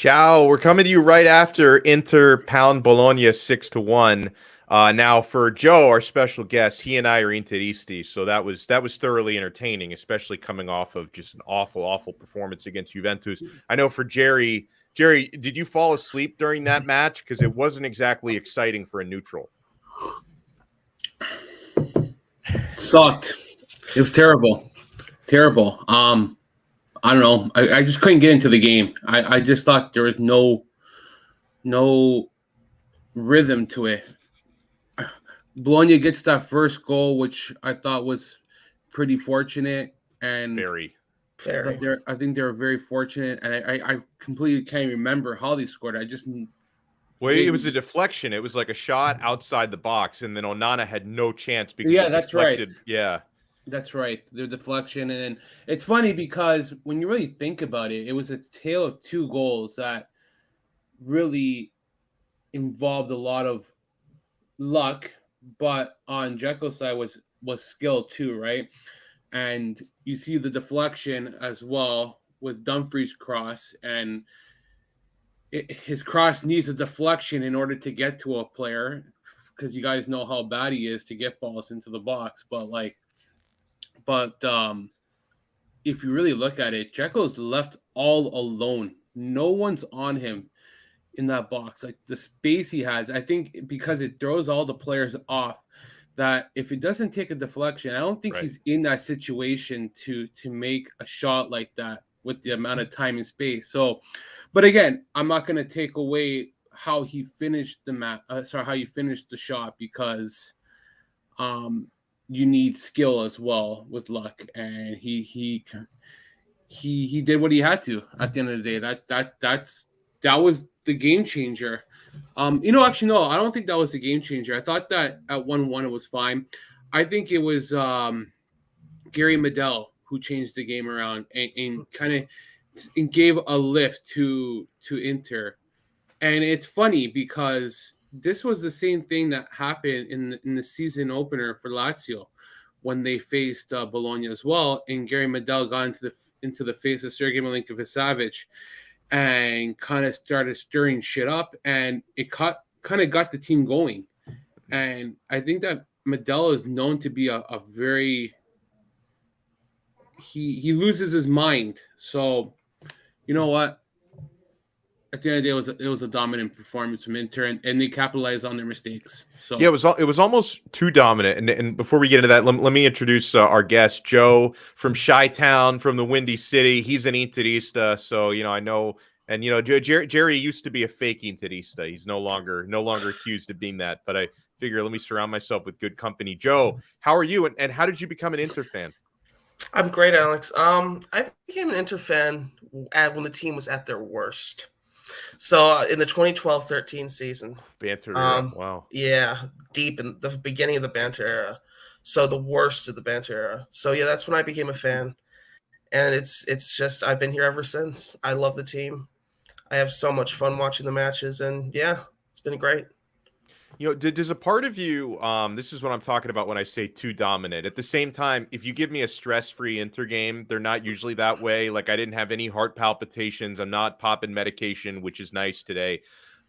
Ciao. We're coming to you right after Inter pound Bologna 6-1. Now for Joe, our special guest, he and I are Interisti, so that was thoroughly entertaining, especially coming off of just an awful performance against Juventus. I know for Jerry, did you fall asleep during that match? Because it wasn't exactly exciting for a neutral. Sucked. It was terrible. I don't know. I just couldn't get into the game. I just thought there was no rhythm to it. Bologna gets that first goal, which I thought was pretty fortunate, and Very. I think they were very fortunate, and I completely can't remember how they scored. Well, it was a deflection. It was like a shot outside the box, and then Onana had no chance because that's deflected. right. Yeah. That's right. The deflection. And it's funny because when you really think about it, it was a tale of two goals that really involved a lot of luck, but on Dzeko's side was skill too, right? And you see the deflection as well with Dumfries' cross, and his cross needs a deflection in order to get to a player, because you guys know how bad he is to get balls into the box. But if you really look at it, Dzeko's left all alone. No one's on him in that box. Like the space he has, I think because it throws all the players off, that if it doesn't take a deflection, I don't think he's in that situation to make a shot like that with the amount of time and space. So, but again, I'm not going to take away how he finished how you finished the shot, because you need skill as well with luck, and he did what he had to at the end of the day. That was the game changer. Actually no, I don't think that was the game changer. I thought that at 1-1 it was fine. I think it was Gary Medel who changed the game around and kind of gave a lift to Inter. And it's funny because this was the same thing that happened in the season opener for Lazio when they faced Bologna as well. And Gary Medel got into the face of Sergej Milinkovic-Savic and kind of started stirring shit up, and it kind of got the team going. And I think that Medel is known to be a very he loses his mind. So you know what? At the end of the day, it was a dominant performance from Inter, and they capitalized on their mistakes. So yeah, it was almost too dominant. And before we get into that, let me introduce our guest, Joe from Chi-Town, from the Windy City. He's an Interista, so I know. And Jerry used to be a fake Interista. He's no longer accused of being that. But I figure let me surround myself with good company. Joe, how are you? And how did you become an Inter fan? I'm great, Alex. I became an Inter fan when the team was at their worst. So in the 2012-13 season, banter era. Wow. Yeah, deep in the beginning of the banter era. So the worst of the banter era. So yeah, that's when I became a fan, and it's just I've been here ever since. I love the team. I have so much fun watching the matches, and yeah, it's been great. Does a part of you, this is what I'm talking about when I say too dominant. At the same time, if you give me a stress-free Inter game, they're not usually that way. Like, I didn't have any heart palpitations. I'm not popping medication, which is nice today.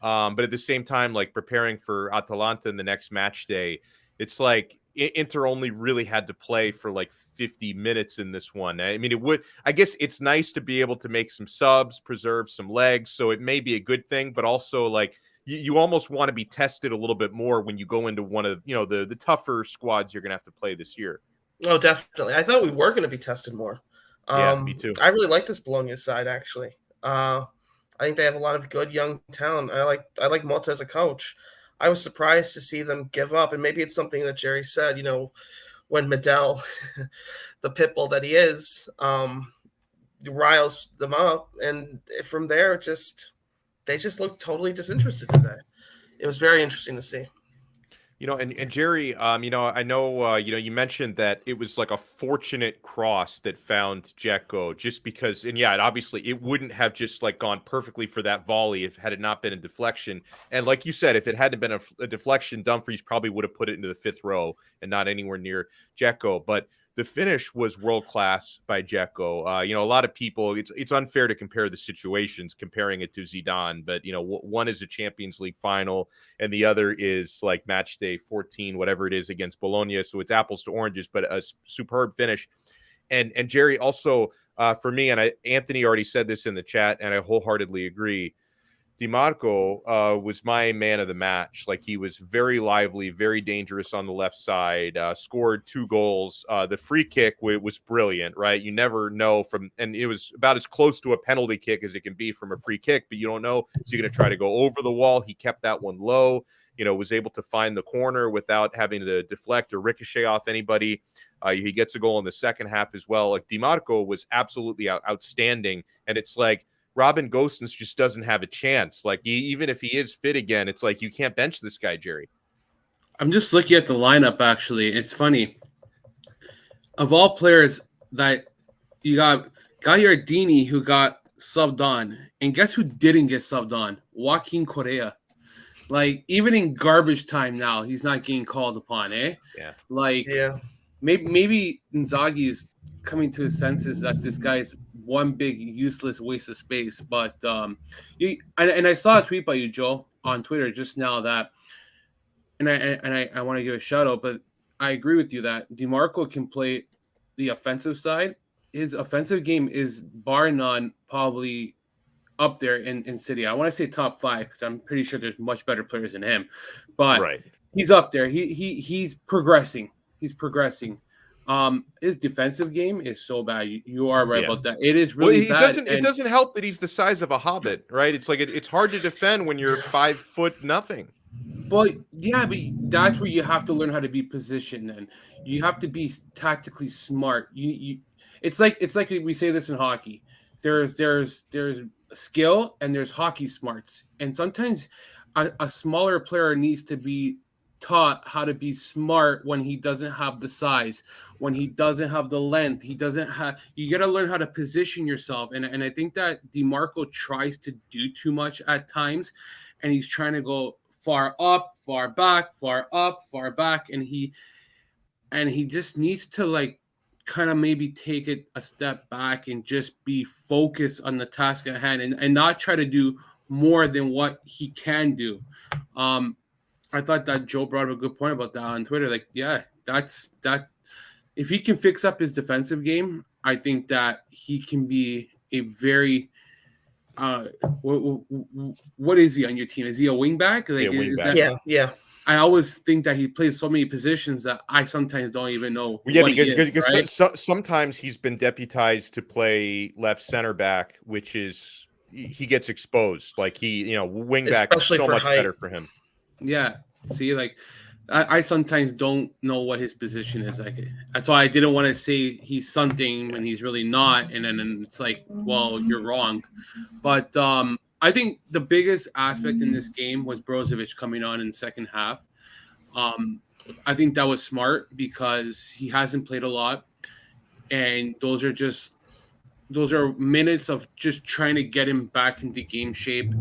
But at the same time, like preparing for Atalanta in the next match day, it's like Inter only really had to play for like 50 minutes in this one. I mean, I guess it's nice to be able to make some subs, preserve some legs. So it may be a good thing, but also like, you almost want to be tested a little bit more when you go into one of the tougher squads you're going to have to play this year. Oh, definitely. I thought we were going to be tested more. Yeah, me too. I really like this Bologna side, actually. I think they have a lot of good young talent. I like Motta as a coach. I was surprised to see them give up, and maybe it's something that Jerry said. When Medel, the pitbull that he is, riles them up, and from there they just looked totally disinterested today. It was very interesting to see. And Jerry, I know, you mentioned that it was like a fortunate cross that found Dzeko, just because, and yeah, obviously it wouldn't have just like gone perfectly for that volley if had it not been a deflection. And like you said, if it hadn't been a deflection, Dumfries probably would have put it into the fifth row and not anywhere near Dzeko. But the finish was world class by Dzeko. A lot of people, it's unfair to compare the situations, comparing it to Zidane, but one is a Champions League final and the other is like match day 14, whatever it is, against Bologna. So it's apples to oranges, but a superb finish. And Jerry, also for me, and Anthony already said this in the chat, and I wholeheartedly agree. DiMarco was my man of the match. Like, he was very lively, very dangerous on the left side, scored 2 goals. The free kick was brilliant, right? You never know and it was about as close to a penalty kick as it can be from a free kick, but you don't know. Is he going to try to go over the wall? He kept that one low, was able to find the corner without having to deflect or ricochet off anybody. He gets a goal in the second half as well. Like, DiMarco was absolutely outstanding. And it's like, Robin Gosens just doesn't have a chance. Like, even if he is fit again, it's like you can't bench this guy, Jerry. I'm just looking at the lineup, actually. It's funny. Of all players that you got Gagliardini, who got subbed on. And guess who didn't get subbed on? Joaquin Correa. Like, even in garbage time now, he's not getting called upon, eh? Yeah. Like, yeah. Maybe Inzaghi is coming to his senses that this guy's one big useless waste of space. But I saw a tweet by you, Joe, on Twitter just now that, and I want to give a shout out, but I agree with you that DiMarco can play the offensive side. His offensive game is bar none probably up there in City. I want to say top 5 because I'm pretty sure there's much better players than him, but right. He's up there. He's progressing. He's progressing. His defensive game is so bad. You are right about that. It is really bad. It doesn't help that he's the size of a hobbit, right? It's like it's hard to defend when you're 5 foot nothing. But that's where you have to learn how to be positioned. And you have to be tactically smart. It's like we say this in hockey. There's skill and there's hockey smarts. And sometimes a smaller player needs to be taught how to be smart when he doesn't have the size, when he doesn't have the length. You got to learn how to position yourself. And I think that DiMarco tries to do too much at times, and he's trying to go far up, far back, far up, far back. And he just needs to, like, kind of maybe take it a step back and just be focused on the task at hand and not try to do more than what he can do. I thought that Joe brought up a good point about that on Twitter. Like, yeah, that's that. If he can fix up his defensive game, I think that he can be a very what is he on your team? Is he a wingback? Like, wingback. Yeah. I always think that he plays so many positions that I sometimes don't even know. Yeah, because right? Sometimes he's been deputized to play left center back, which is he gets exposed. Like, wingback is so much better for him. Yeah. See, like, I sometimes don't know what his position is. Like, that's why I didn't want to say he's something when he's really not. And then it's like, well, you're wrong. But I think the biggest aspect in this game was Brozovic coming on in the second half. I think that was smart because he hasn't played a lot. And those are minutes of just trying to get him back into game shape.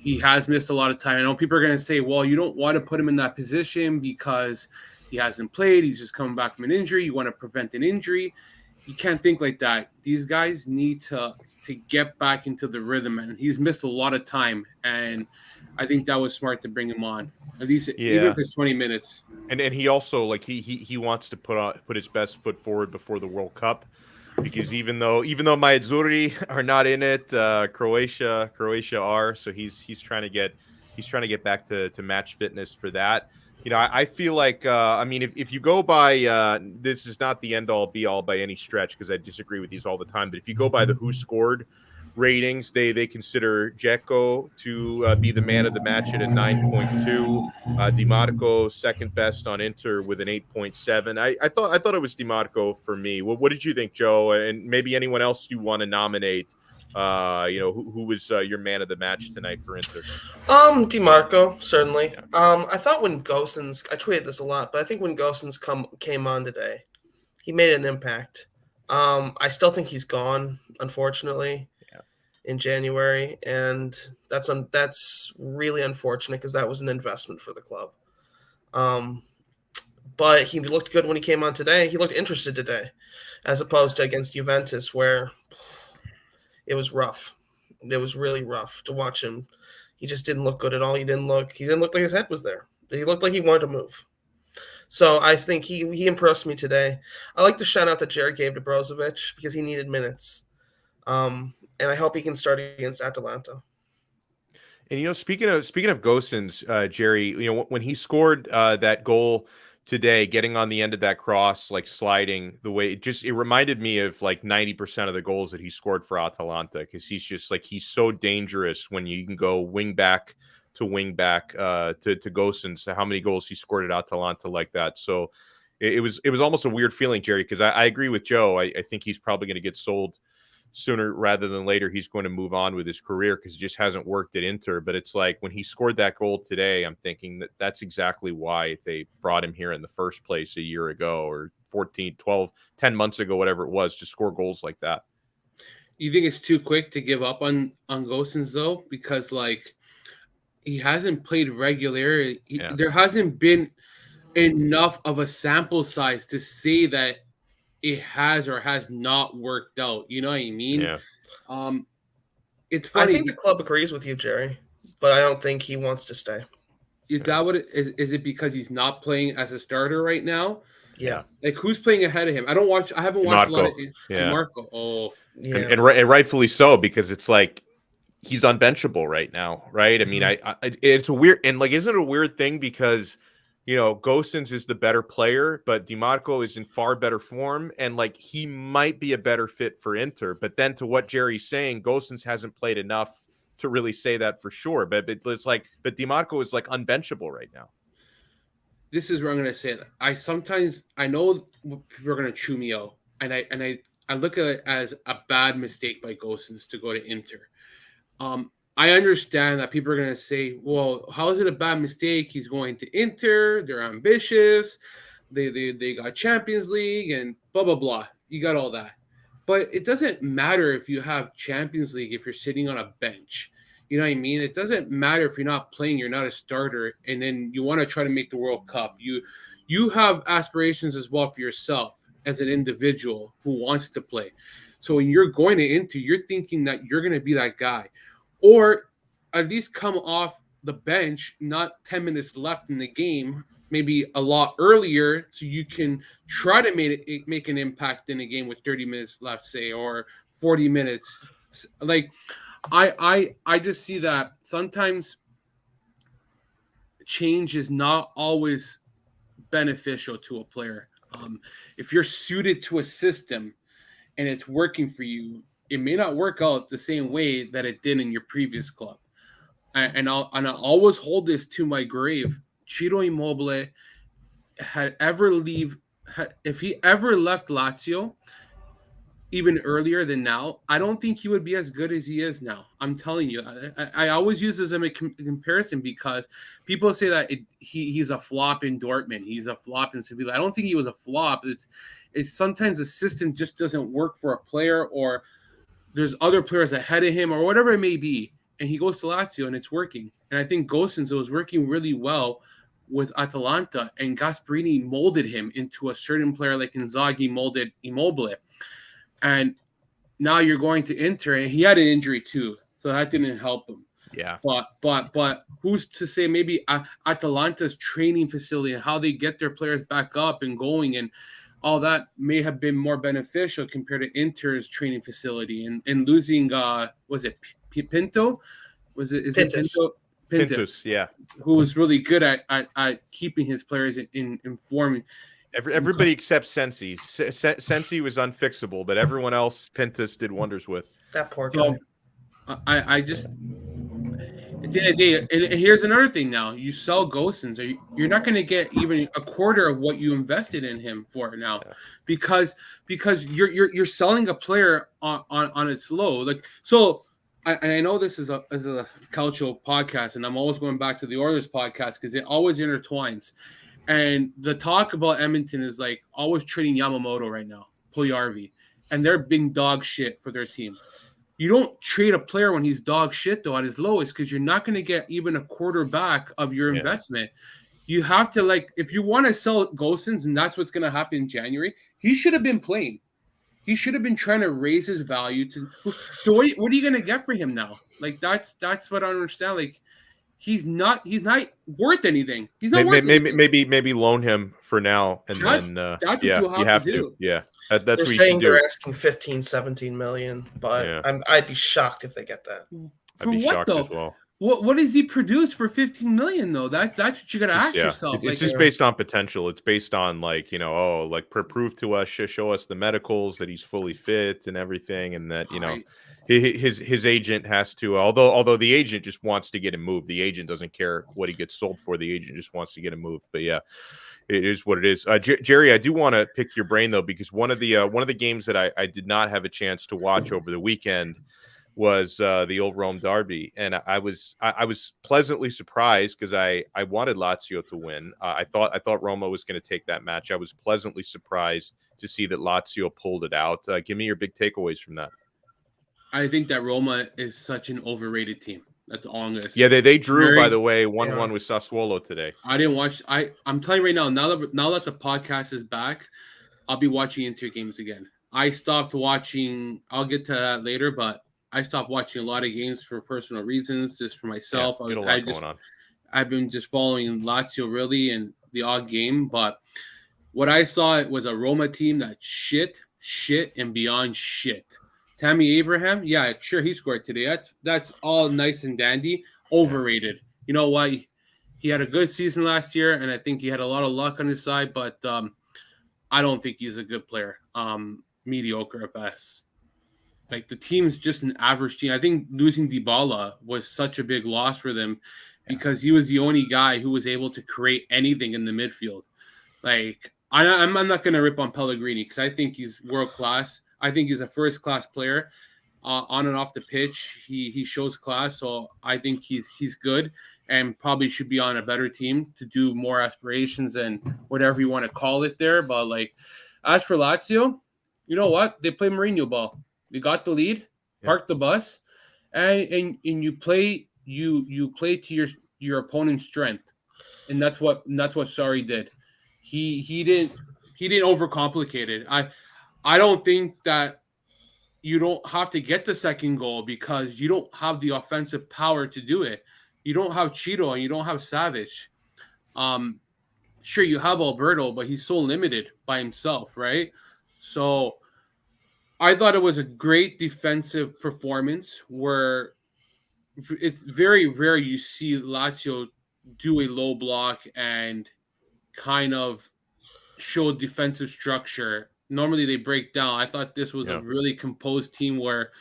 He has missed a lot of time. I know people are going to say, well, you don't want to put him in that position because he hasn't played. He's just coming back from an injury. You want to prevent an injury. You can't think like that. These guys need to get back into the rhythm, and he's missed a lot of time. And I think that was smart to bring him on, at least even if it's 20 minutes. And he also, like, he wants to put his best foot forward before the World Cup. Because even though my Nerazzurri are not in it, Croatia are, so he's trying to get back to match fitness for that. I feel like if you go by this is not the end all be all by any stretch, because I disagree with these all the time, but if you go by the who scored ratings, they consider Dzeko to be the man of the match at a 9.2. DiMarco second best on Inter with an 8.7. I thought it was DiMarco for me. What did you think, Joe? And maybe anyone else you want to nominate? Who was your man of the match tonight for Inter? DiMarco, certainly. I thought when Gosens, I tweeted this a lot, but I think when Gosens came on today, he made an impact. I still think he's gone, unfortunately, in January, and that's really unfortunate because that was an investment for the club. but he looked good when he came on today. He looked interested today, as opposed to against Juventus, where it was rough. It was really rough to watch him. He just didn't look good at all. He didn't look like his head was there. He looked like he wanted to move. So I think he impressed me today. I like the shout out that Jared gave to Brozovic because he needed minutes. And I hope he can start against Atalanta. And speaking of Gosens, Jerry, when he scored that goal today, getting on the end of that cross, like sliding the way, it reminded me of like 90% of the goals that he scored for Atalanta, because he's just like, he's so dangerous when you can go wing back to Gosens. So how many goals he scored at Atalanta like that? So it was almost a weird feeling, Jerry, because I agree with Joe. I think he's probably going to get sold sooner rather than later. He's going to move on with his career because it just hasn't worked at Inter. But it's like when he scored that goal today, I'm thinking that's exactly why they brought him here in the first place a year ago, or 14, 12, 10 months ago, whatever it was, to score goals like that. You think it's too quick to give up on Gosens, though? Because, like, he hasn't played regularly. There hasn't been enough of a sample size to say that it has or has not worked out. You know what I mean? Yeah. It's funny. I think the club agrees with you, Jerry, but I don't think he wants to stay. Is that what is it because he's not playing as a starter right now? Yeah. Like, who's playing ahead of him? I haven't watched a lot of Marco. Oh, yeah. And rightfully so, because it's like he's unbenchable right now, right? I mean, it's a weird, and like, isn't it a weird thing because Gosens is the better player, but DiMarco is in far better form, and like he might be a better fit for Inter. But then, to what Jerry's saying, Gosens hasn't played enough to really say that for sure. But it's like, but DiMarco is like unbenchable right now. This is where I'm going to say that I know people are going to chew me out, and I look at it as a bad mistake by Gosens to go to Inter. I understand that people are going to say, well, how is it a bad mistake? He's going to Inter. They're ambitious. They got Champions League and blah, blah, blah. You got all that. But it doesn't matter if you have Champions League if you're sitting on a bench. You know what I mean? It doesn't matter if you're not playing, you're not a starter, and then you want to try to make the World Cup. You have aspirations as well for yourself as an individual who wants to play. So when you're going to Inter, you're thinking that you're going to be that guy. Or at least come off the bench, not 10 minutes left in the game, maybe a lot earlier, so you can try to make an impact in a game with 30 minutes left, say, or 40 minutes. Like, I just see that sometimes change is not always beneficial to a player. If you're suited to a system and it's working for you, it may not work out the same way that it did in your previous club. And I'll always hold this to my grave. Ciro Immobile if he ever left Lazio, even earlier than now, I don't think he would be as good as he is now. I'm telling you. I always use this as a comparison because people say that he's a flop in Dortmund. He's a flop in Sevilla. I don't think he was a flop. It's sometimes the system just doesn't work for a player, or there's other players ahead of him, or whatever it may be, and he goes to Lazio and it's working. And I think Gosens was working really well with Atalanta, and Gasperini molded him into a certain player like Inzaghi molded Immobile. And now you're going to Inter, and he had an injury too, so that didn't help him. Yeah. But who's to say maybe Atalanta's training facility and how they get their players back up and going and all that may have been more beneficial compared to Inter's training facility and losing was it Pinto? Is it Pinto? Pintus, yeah. Who was really good at keeping his players in form. Everybody except Sensi. Sensi was unfixable, but everyone else Pintus did wonders with. That poor guy. I just at the end of the day, and here's another thing now. You sell Gosens, you're not going to get even a quarter of what you invested in him for now, because you're selling a player on its low. Like, so I know this is a Calcio podcast, and I'm always going back to the Oilers podcast because it always intertwines. And the talk about Edmonton is like always trading Yamamoto right now, Puljujarvi, and they're being dog shit for their team. You don't trade a player when he's dog shit, though, at his lowest, because you're not going to get even a quarter back of your investment. You have to, like, if you want to sell Gosens, and that's what's going to happen in January, he should have been playing. He should have been trying to raise his value to. So what are you going to get for him now? Like, that's what I don't understand. Like, he's not worth anything. He's not worth anything. Maybe loan him for now, and then that's what you have to do. Yeah, that's they're what you saying should they're do. asking 15, 17 million, but Yeah. I'd be shocked if they get that. For I'd be what shocked though? as well. What does he produce for 15 million though? That's what you got to ask yourself. It's just based on potential. It's based on, like, prove to us, show us the medicals that he's fully fit and everything, and that his agent has to. Although the agent just wants to get him moved. The agent doesn't care what he gets sold for. The agent just wants to get him moved. But yeah, it is what it is. Jerry, I do want to pick your brain though, because one of the games that I did not have a chance to watch over the weekend was the old Rome derby, and I was pleasantly surprised because I wanted Lazio to win. I thought Roma was going to take that match. I was pleasantly surprised to see that Lazio pulled it out. Give me your big takeaways from that. I think that Roma is such an overrated team. That's all I'm going to say. Yeah, they drew, by the way, 1-1 with Sassuolo today. I didn't watch. I'm telling you right now. Now that the podcast is back, I'll be watching Inter games again. I stopped watching. I'll get to that later, but I stopped watching a lot of games for personal reasons, just for myself. Going on. I've been just following Lazio really and the odd game, but what I saw was a Roma team that shit, and beyond shit. Tammy Abraham, yeah, sure, he scored today. That's all nice and dandy. Overrated. You know what? He had a good season last year, and I think he had a lot of luck on his side, but I don't think he's a good player. Mediocre at best. Like, the team's just an average team. I think losing Dybala was such a big loss for them because he was the only guy who was able to create anything in the midfield. Like, I'm not going to rip on Pellegrini because I think he's world class. I think he's a first class player on and off the pitch. He shows class, so I think he's good and probably should be on a better team to do more aspirations and whatever you want to call it there. But, like, as for Lazio, you know what? They play Mourinho ball. You got the lead, park the bus, and you play to your opponent's strength, and that's what Sarri did. He didn't overcomplicate it. I don't think that you don't have to get the second goal because you don't have the offensive power to do it. You don't have Cheeto and you don't have Savage. Sure, you have Alberto, but he's so limited by himself, right? So I thought it was a great defensive performance where it's very rare you see Lazio do a low block and kind of show defensive structure. Normally they break down. I thought this was a really composed team where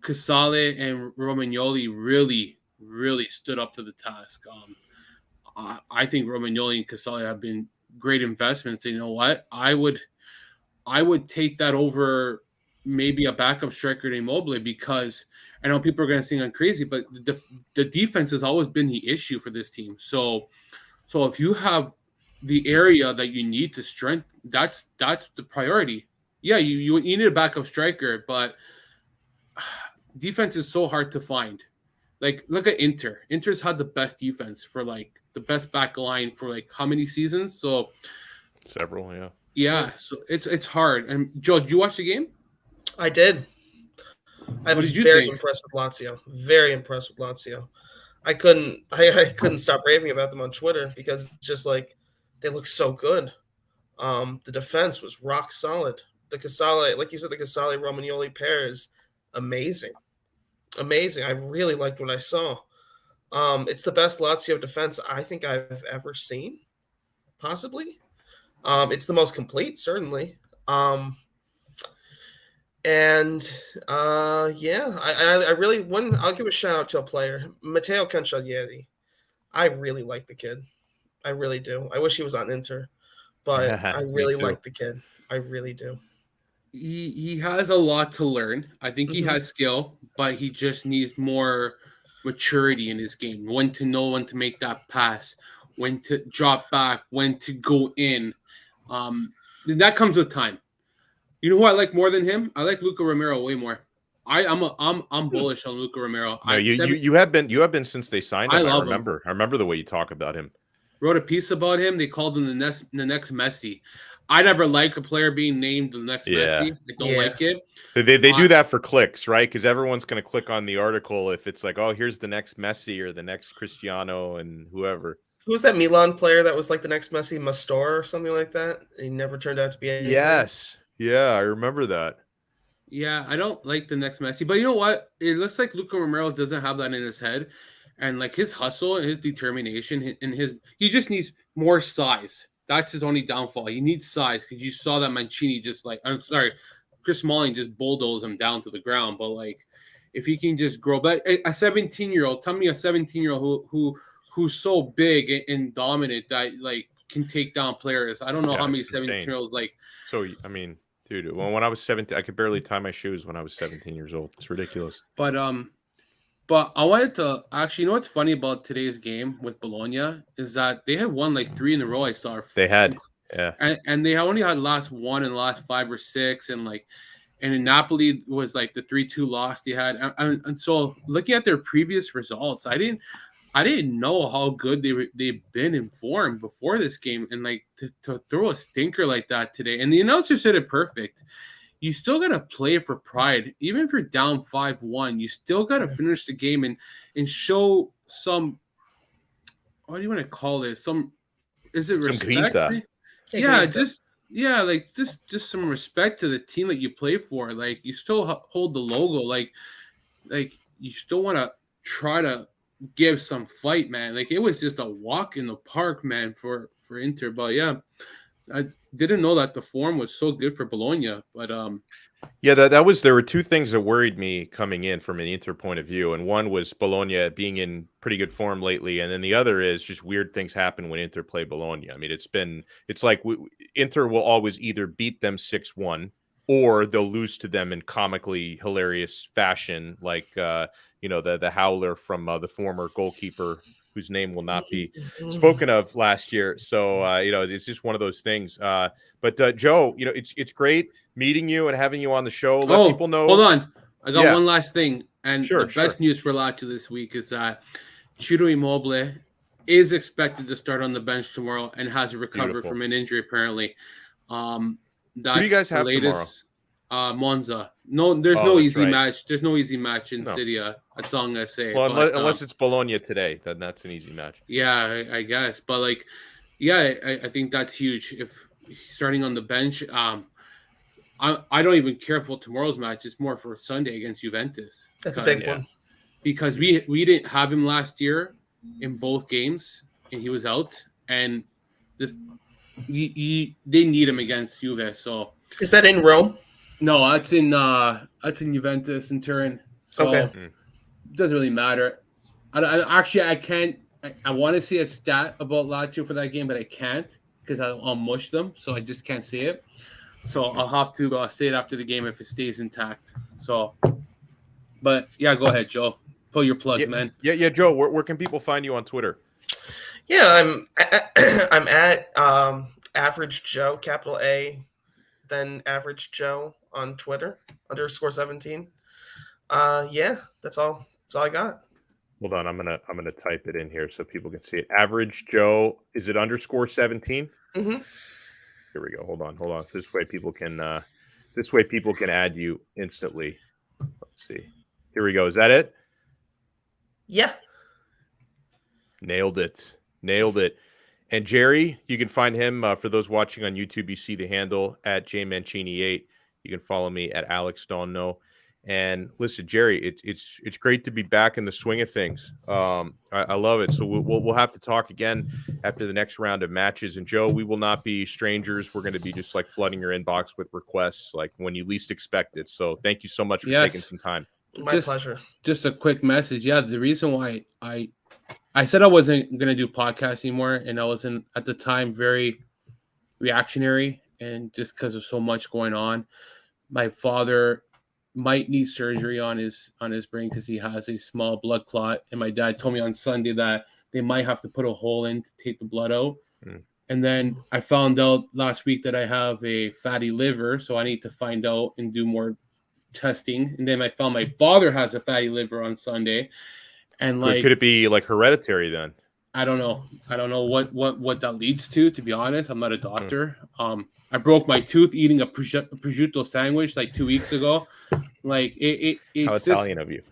Casale and Romagnoli really, really stood up to the task. I think Romagnoli and Casale have been great investments. And you know what? I would take that over maybe a backup striker named Immobile because I know people are going to think I'm crazy, but the defense has always been the issue for this team. So if you have the area that you need to strengthen, that's the priority. Yeah, you need a backup striker, but defense is so hard to find. Like, look at Inter. Inter's had the best defense for, like, the best back line for, like, how many seasons? So several, yeah. Yeah, so it's hard. And Joe, did you watch the game? I did. I was very impressed with Lazio. Very impressed with Lazio. I couldn't stop raving about them on Twitter because it's just like they look so good. The defense was rock solid. The Casale, like you said, the Casale Romagnoli pair is amazing. Amazing. I really liked what I saw. It's the best Lazio defense I think I've ever seen, possibly. It's the most complete, certainly. I really I'll give a shout out to a player, Matteo Cancellieri. I really like the kid. I really do. I wish he was on Inter, but I really like the kid. I really do. He has a lot to learn. I think he has skill, but he just needs more maturity in his game. When to know when to make that pass, when to drop back, when to go in. That comes with time. You know who I like more than him? I like Luca Romero way more. I'm bullish on Luca Romero. No, you have been since they signed him. I remember the way you talk about him. wrote a piece about him. They called him the next Messi. I never like a player being named the next Messi. I don't like it. They do that for clicks, right? Because everyone's going to click on the article if it's like, oh, here's the next Messi or the next Cristiano and whoever. Who's that Milan player that was like the next Messi, Mastor or something like that? He never turned out to be anything. Yes. Yeah, I remember that. Yeah, I don't like the next Messi. But you know what? It looks like Luka Romero doesn't have that in his head. And like his hustle and his determination and he just needs more size. That's his only downfall. He needs size because you saw that Mancini Chris Smalling just bulldozed him down to the ground. But like, if he can just grow, but a 17-year-old, tell me a 17-year-old who's so big and dominant that like can take down players. I don't know how many 17-year-olds like. So I mean, dude, when I was 17, I could barely tie my shoes when I was 17 years old. It's ridiculous. But I wanted to actually, you know what's funny about today's game with Bologna is that they had won like 3 in a row. I saw. They had, yeah, and they only had last 1 and last 5 or 6, and in Napoli was like the 3-2 loss they had, and so looking at their previous results, I didn't know how good they've been informed before this game, and like to throw a stinker like that today, and the announcer said it perfect. You still got to play for pride. Even if you're down 5-1, you still got to finish the game and show some, what do you want to call this? Is it respect? Yeah, just some respect to the team that you play for. Like, you still hold the logo. Like you still want to try to give some fight, man. Like, it was just a walk in the park, man, for Inter. But yeah, I didn't know that the form was so good for Bologna, but yeah, there were 2 things that worried me coming in from an Inter point of view, and one was Bologna being in pretty good form lately, and then the other is just weird things happen when Inter play Bologna. I mean, it's like Inter will always either beat them 6-1 or they'll lose to them in comically hilarious fashion, like the howler from the former goalkeeper whose name will not be spoken of last year. So, it's just one of those things. But Joe, it's great meeting you and having you on the show. Let people know. Hold on. I got one last thing. And the best news for Lazio this week is that Ciro Immobile is expected to start on the bench tomorrow and has recovered from an injury, apparently. Who do you guys have tomorrow? Monza. No, there's no easy match. There's no easy match in Serie. That's all I'm gonna say. Well, unless it's Bologna today, then that's an easy match. Yeah, I guess. But like, yeah, I think that's huge. If starting on the bench, I don't even care for tomorrow's match. It's more for Sunday against Juventus. That's a big one. Because we didn't have him last year in both games, and he was out. And they need him against Juve. So is that in Rome? No, that's in Juventus in Turin. So it doesn't really matter. I can't. I want to see a stat about Lazio for that game, but I can't because I'll mush them. So I just can't say it. So I'll have to say it after the game if it stays intact. So, but yeah, go ahead, Joe. Pull your plugs, man. Yeah, Joe. Where can people find you on Twitter? Yeah, I'm at Average Joe, capital A, then Average Joe on Twitter _17. Yeah, that's all I got. Hold on, I'm gonna type it in here so people can see it. Average Joe, is it _17? Mm-hmm. Here we go. Hold on. This way people can add you instantly. Let's see. Here we go. Is that it? Yeah. Nailed it. And Jerry, you can find him for those watching on YouTube. You see the handle at jmancini8. You can follow me at Alex Donno. And listen, Jerry, it's great to be back in the swing of things. I love it. So we'll have to talk again after the next round of matches. And Joe, we will not be strangers. We're going to be just like flooding your inbox with requests, like when you least expect it. So thank you so much for taking some time. My pleasure. Just a quick message. Yeah, the reason why I said I wasn't going to do podcasts anymore, and I wasn't at the time very reactionary, and just because of so much going on, my father might need surgery on his brain because he has a small blood clot, and my dad told me on Sunday that they might have to put a hole in to take the blood out. And then I found out last week that I have a fatty liver, so I need to find out and do more testing. And then I found my father has a fatty liver on Sunday. And like, could it be like hereditary then? I don't know. I don't know what that leads to be honest. I'm not a doctor. I broke my tooth eating a prosciutto sandwich like 2 weeks ago. Like How it's just, Italian of you.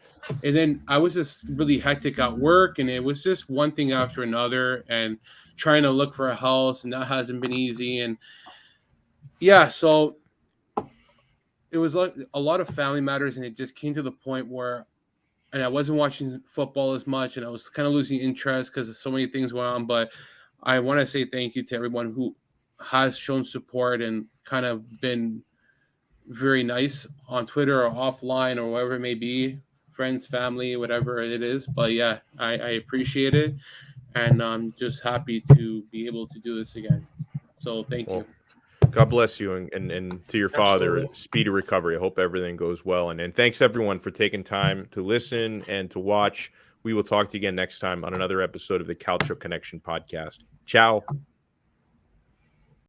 and then I was just really hectic at work, and it was just one thing after another, and trying to look for a house, and that hasn't been easy. And yeah, so it was like a lot of family matters, and it just came to the point where, and I wasn't watching football as much, and I was kind of losing interest because so many things went on. But I want to say thank you to everyone who has shown support and kind of been very nice on Twitter or offline or wherever it may be, friends, family, whatever it is. But yeah, I appreciate it, and I'm just happy to be able to do this again. So thank you. God bless you, and to your father, Absolutely. speedy recovery. I hope everything goes well. And thanks everyone for taking time to listen and to watch. We will talk to you again next time on another episode of the Calcio Connection podcast. Ciao.